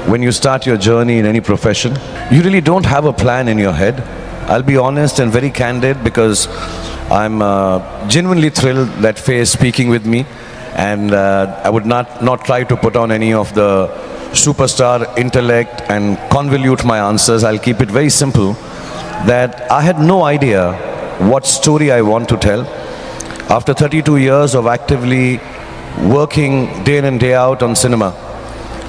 when you start your journey in any profession, you really don't have a plan in your head. I'll be honest and very candid because I'm genuinely thrilled that Faye is speaking with me, and I would not try to put on any of the superstar intellect and convolute my answers. I'll keep it very simple, that I had no idea what story I want to tell. After 32 years of actively working day in and day out on cinema,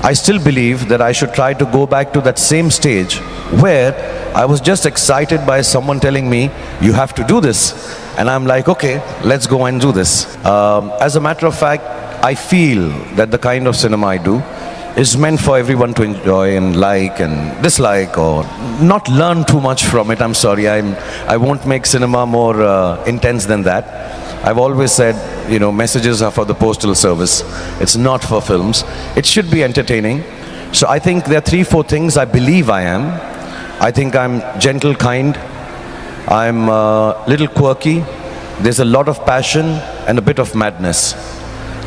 I still believe that I should try to go back to that same stage where I was just excited by someone telling me, you have to do this. And I'm like, okay, let's go and do this. As a matter of fact, I feel that the kind of cinema I do is meant for everyone to enjoy and like and dislike, or not learn too much from it. I'm sorry, I won't make cinema more intense than that. I've always said, messages are for the postal service. It's not for films. It should be entertaining. So I think there are 3-4 things I believe I am. I think I'm gentle, kind. I'm a little quirky. There's a lot of passion and a bit of madness.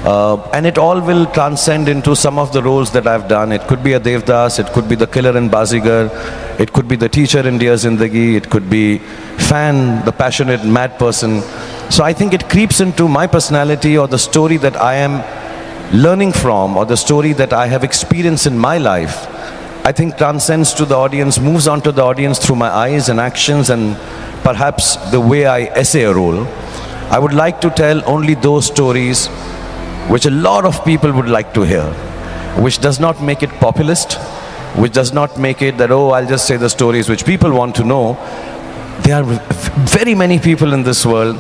And it all will transcend into some of the roles that I've done. It could be a Devdas, it could be the killer in Bazigar, it could be the teacher in Dear Zindagi, it could be fan, the passionate mad person. So I think it creeps into my personality, or the story that I am learning from, or the story that I have experienced in my life. I think transcends to the audience, moves on to the audience through my eyes and actions, and perhaps the way I essay a role. I would like to tell only those stories which a lot of people would like to hear, which does not make it populist, which does not make it that, oh, I'll just say the stories which people want to know. There are very many people in this world,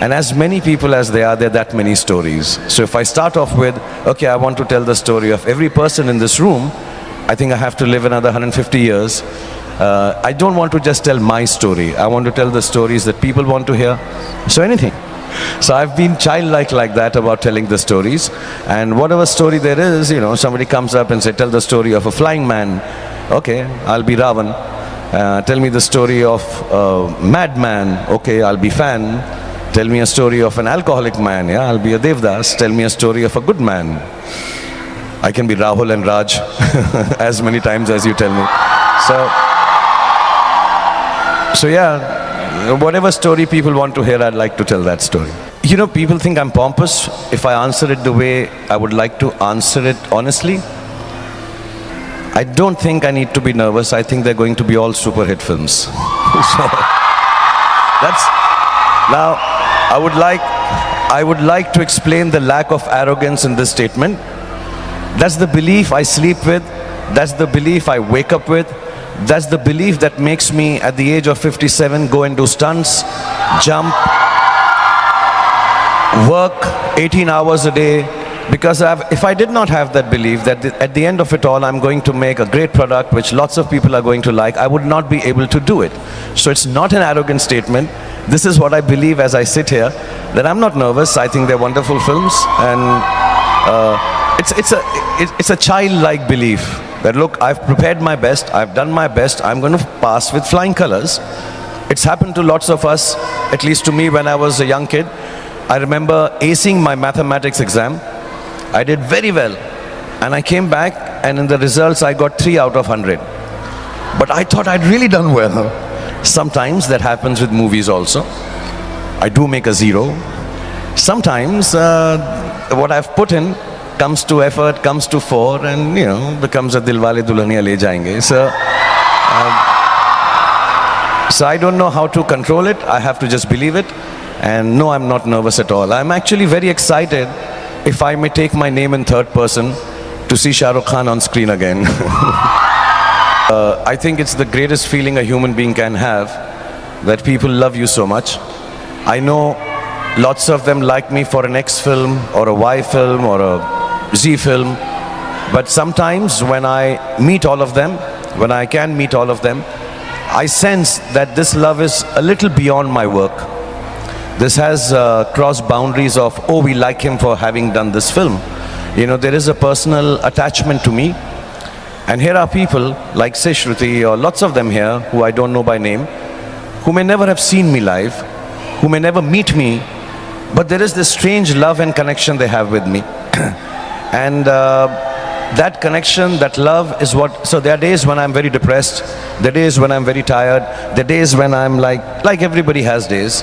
and as many people as there are that many stories. So if I start off with, okay, I want to tell the story of every person in this room, I think I have to live another 150 years. I don't want to just tell my story. I want to tell the stories that people want to hear. So anything. So I've been childlike like that about telling the stories. And whatever story there is, somebody comes up and say, tell the story of a flying man. Okay, I'll be Ravan. Tell me the story of a madman. Okay, I'll be Fan. Tell me a story of an alcoholic man. Yeah, I'll be a Devdas. Tell me a story of a good man. I can be Rahul and Raj as many times as you tell me. So yeah, whatever story people want to hear, I'd like to tell that story. People think I'm pompous if I answer it the way I would like to answer it honestly. I don't think I need to be nervous. I think they're going to be all super hit films. So now I would like to explain the lack of arrogance in this statement. That's the belief I sleep with. That's the belief I wake up with. That's the belief that makes me, at the age of 57, go and do stunts, jump, work 18 hours a day. Because if I did not have that belief that at the end of it all, I'm going to make a great product which lots of people are going to like, I would not be able to do it. So it's not an arrogant statement. This is what I believe as I sit here, that I'm not nervous. I think they're wonderful films, and it's a childlike belief that, look, I've prepared my best, I've done my best, I'm going to pass with flying colors. It's happened to lots of us, at least to me when I was a young kid. I remember acing my mathematics exam. I did very well, and I came back, and in the results I got 3 out of 100. But I thought I'd really done well. Sometimes that happens with movies also. I do make a 0. Sometimes what I've put in comes to effort, comes to 4, and becomes a Dilwale Dulhaniya Le Jayenge. So I don't know how to control it. I have to just believe it. And no, I'm not nervous at all. I'm actually very excited, if I may take my name in third person, to see Shah Rukh Khan on screen again. I think it's the greatest feeling a human being can have, that people love you so much. I know lots of them like me for an X film, or a Y film, or a Z film. But sometimes when I meet all of them, when I can meet all of them, I sense that this love is a little beyond my work. This has crossed boundaries of, oh, we like him for having done this film. There is a personal attachment to me. And here are people like say Shruti, or lots of them here who I don't know by name, who may never have seen me live, who may never meet me, but there is this strange love and connection they have with me. And that connection, that love is what, so there are days when I'm very depressed, there are days when I'm very tired, there are days when I'm like everybody has days.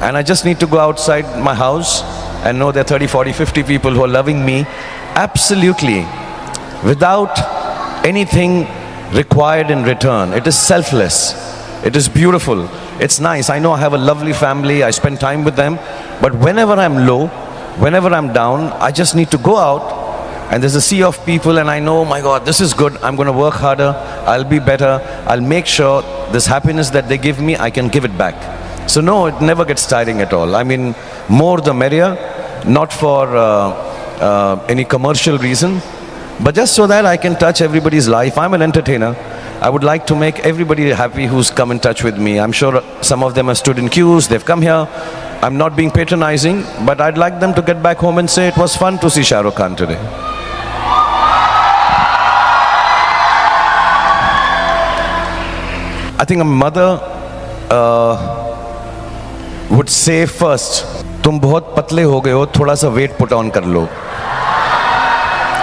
And I just need to go outside my house and know there are 30, 40, 50 people who are loving me absolutely without anything required in return. It is selfless. It is beautiful. It's nice. I know I have a lovely family. I spend time with them. But whenever I'm low, whenever I'm down, I just need to go out and there's a sea of people and I know, my God, this is good. I'm going to work harder. I'll be better. I'll make sure this happiness that they give me, I can give it back. So no, it never gets tiring at all. I mean, more the merrier, not for any commercial reason, but just so that I can touch everybody's life. I'm an entertainer. I would like to make everybody happy who's come in touch with me. I'm sure some of them have stood in queues, they've come here. I'm not being patronizing, but I'd like them to get back home and say it was fun to see Shah Rukh Khan today. I think a mother would say first, तुम बहुत पतले हो गए हो, थोड़ा सा weight put on कर लो.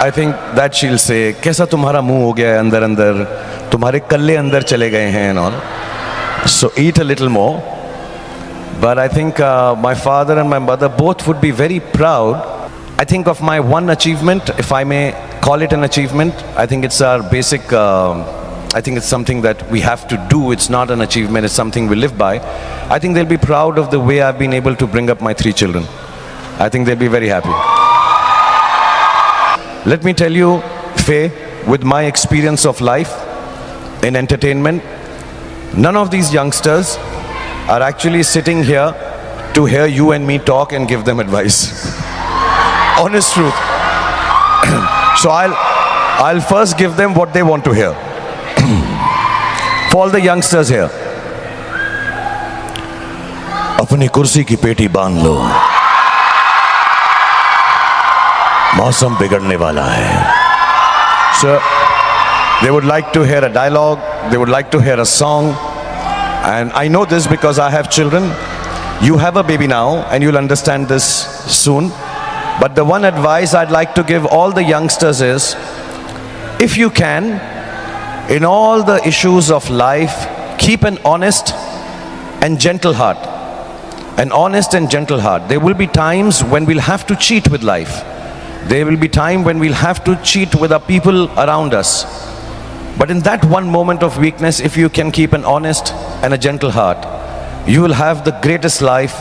I think that she'll say, कैसा तुम्हारा मुंह हो गया है अंदर अंदर, तुम्हारे कल्ले अंदर चले गए हैं and all. So eat a little more. But I think my father and my mother both would be very proud. I think of my one achievement, if I may call it an achievement, I think it's our basic, I think it's something that we have to do. It's not an achievement, it's something we live by. I think they'll be proud of the way I've been able to bring up my 3 children. I think they'll be very happy. Let me tell you, Faye, with my experience of life in entertainment, none of these youngsters are actually sitting here to hear you and me talk and give them advice. Honest truth. So I'll first give them what they want to hear. For all the youngsters here, अपनी कुर्सी की पेटी बांध लो, मौसम बिगड़ने वाला है. So they would like to hear a dialogue, they would like to hear a song, and I know this because I have children. You have a baby now and you'll understand this soon. But the one advice I'd like to give all the youngsters is, if you can, in all the issues of life, keep an honest and gentle heart. An honest and gentle heart. There will be times when we'll have to cheat with life. There will be time when we'll have to cheat with our people around us. But in that one moment of weakness, if you can keep an honest and a gentle heart, you will have the greatest life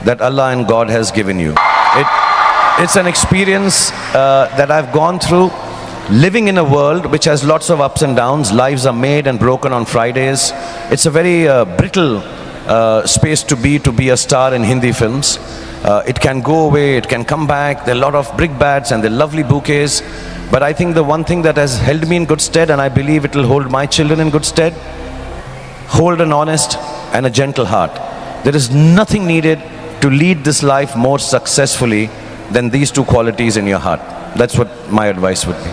that Allah and God has given you. It's an experience that I've gone through, living in a world which has lots of ups and downs. Lives are made and broken on Fridays. It's a very brittle space to be a star in Hindi films. It can go away, it can come back. There are a lot of brickbats and there are lovely bouquets. But I think the one thing that has held me in good stead, and I believe it will hold my children in good stead, hold an honest and a gentle heart. There is nothing needed to lead this life more successfully than these 2 qualities in your heart. That's what my advice would be.